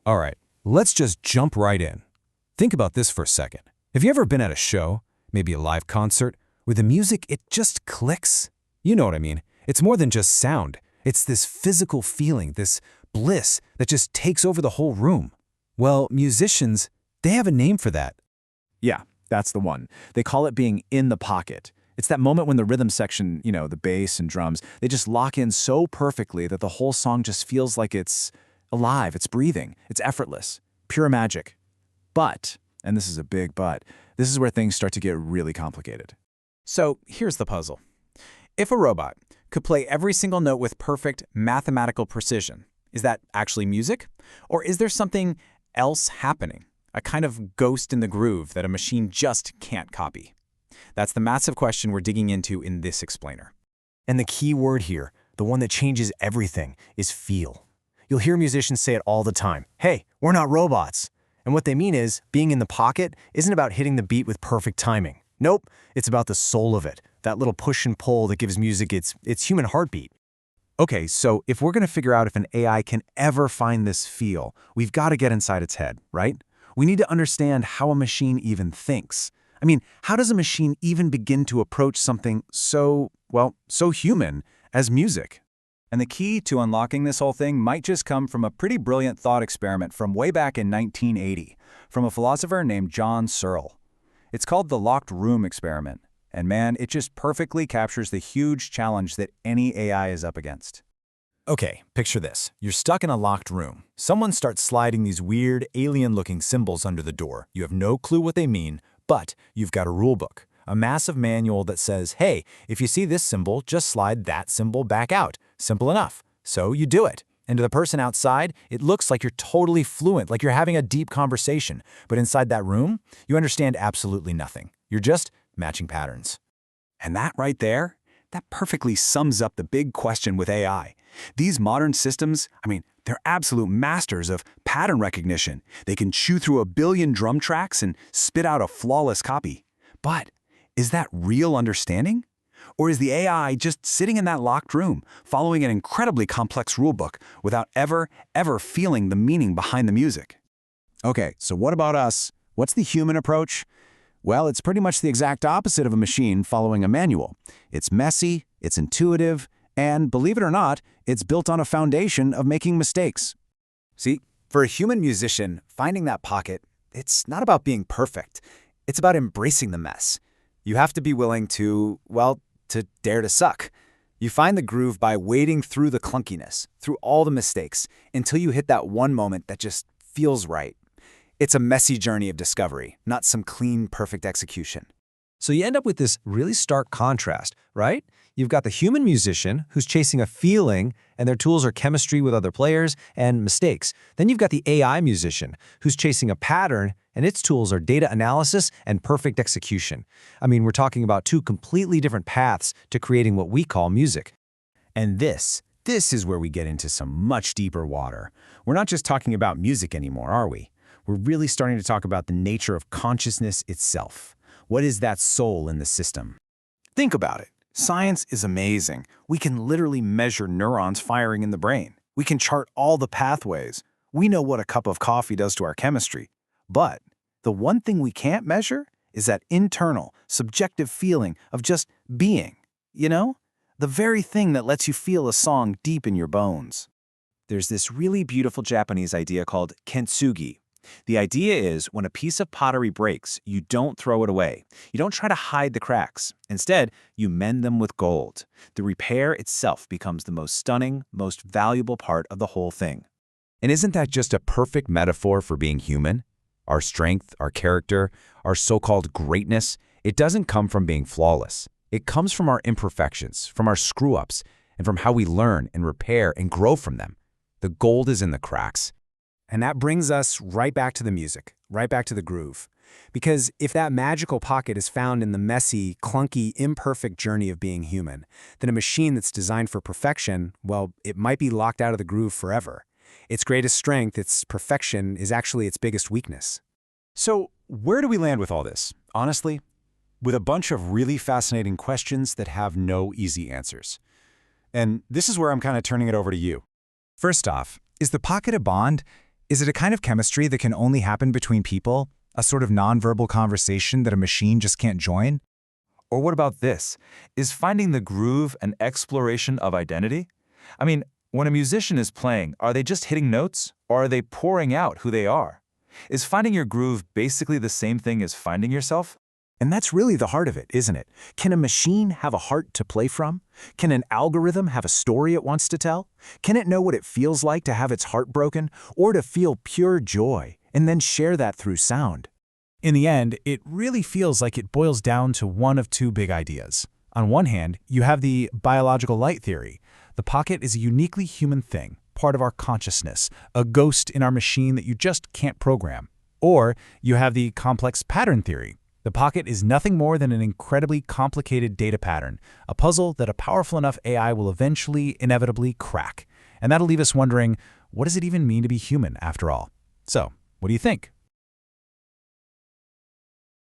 All right, let's just jump right in. Think about this for a second. Have you ever been at a show, maybe a live concert, where the music, it just clicks? You know what I mean. It's more than just sound. It's this physical feeling, this bliss that just takes over the whole room. Well, musicians, they have a name for that. Yeah, that's the one. They call it being in the pocket. It's that moment when the rhythm section, the bass and drums, they just lock in so perfectly that the whole song just feels like it's alive, it's breathing, it's effortless, pure magic. But, and this is a big but, this is where things start to get really complicated. So here's the puzzle. If a robot could play every single note with perfect mathematical precision, is that actually music? Or is there something else happening? A kind of ghost in the groove that a machine just can't copy? That's the massive question we're digging into in this explainer. And the key word here, the one that changes everything, is feel. You'll hear musicians say it all the time. Hey, we're not robots. And what they mean is, being in the pocket isn't about hitting the beat with perfect timing. Nope, it's about the soul of it, that little push and pull that gives music its human heartbeat. Okay, so if we're going to figure out if an AI can ever find this feel, we've got to get inside its head, right? We need to understand how a machine even thinks. I mean, how does a machine even begin to approach something so human as music? And the key to unlocking this whole thing might just come from a pretty brilliant thought experiment from way back in 1980, from a philosopher named John Searle. It's called the locked room experiment, and man, it just perfectly captures the huge challenge that any AI is up against. Okay, picture this. You're stuck in a locked room. Someone starts sliding these weird, alien-looking symbols under the door. You have no clue what they mean, but you've got a rule book, a massive manual that says, hey, if you see this symbol, just slide that symbol back out. Simple enough. So you do it. And to the person outside, it looks like you're totally fluent, like you're having a deep conversation. But inside that room, you understand absolutely nothing. You're just matching patterns. And that right there, that perfectly sums up the big question with AI. These modern systems, they're absolute masters of pattern recognition. They can chew through 1 billion drum tracks and spit out a flawless copy. But is that real understanding? Or is the AI just sitting in that locked room, following an incredibly complex rulebook without ever feeling the meaning behind the music? Okay, so what about us? What's the human approach? Well, it's pretty much the exact opposite of a machine following a manual. It's messy, it's intuitive, and believe it or not, it's built on a foundation of making mistakes. See, for a human musician, finding that pocket, it's not about being perfect. It's about embracing the mess. You have to be willing to dare to suck. You find the groove by wading through the clunkiness, through all the mistakes, until you hit that one moment that just feels right. It's a messy journey of discovery, not some clean, perfect execution. So you end up with this really stark contrast, right? You've got the human musician who's chasing a feeling, and their tools are chemistry with other players and mistakes. Then you've got the AI musician who's chasing a pattern, and its tools are data analysis and perfect execution. We're talking about two completely different paths to creating what we call music. And this is where we get into some much deeper water. We're not just talking about music anymore, are we? We're really starting to talk about the nature of consciousness itself. What is that soul in the system? Think about it. Science is amazing. We can literally measure neurons firing in the brain. We can chart all the pathways. We know what a cup of coffee does to our chemistry. But the one thing we can't measure is that internal, subjective feeling of just being. The very thing that lets you feel a song deep in your bones. There's this really beautiful Japanese idea called kintsugi. The idea is when a piece of pottery breaks, you don't throw it away. You don't try to hide the cracks. Instead, you mend them with gold. The repair itself becomes the most stunning, most valuable part of the whole thing. And isn't that just a perfect metaphor for being human? Our strength, our character, our so-called greatness, it doesn't come from being flawless. It comes from our imperfections, from our screw-ups, and from how we learn and repair and grow from them. The gold is in the cracks. And that brings us right back to the music, right back to the groove. Because if that magical pocket is found in the messy, clunky, imperfect journey of being human, then a machine that's designed for perfection, it might be locked out of the groove forever. Its greatest strength, its perfection, is actually its biggest weakness. So where do we land with all this? Honestly, with a bunch of really fascinating questions that have no easy answers. And this is where I'm kind of turning it over to you. First off, is the pocket a bond? Is it a kind of chemistry that can only happen between people? A sort of nonverbal conversation that a machine just can't join? Or what about this? Is finding the groove an exploration of identity? I mean, when a musician is playing, are they just hitting notes, or are they pouring out who they are? Is finding your groove basically the same thing as finding yourself? And that's really the heart of it, isn't it? Can a machine have a heart to play from? Can an algorithm have a story it wants to tell? Can it know what it feels like to have its heart broken, or to feel pure joy, and then share that through sound? In the end, it really feels like it boils down to one of two big ideas. On one hand, you have the biological light theory. The pocket is a uniquely human thing, part of our consciousness, a ghost in our machine that you just can't program. Or you have the complex pattern theory. The pocket is nothing more than an incredibly complicated data pattern, a puzzle that a powerful enough AI will eventually, inevitably crack. And that'll leave us wondering, what does it even mean to be human after all? So, what do you think?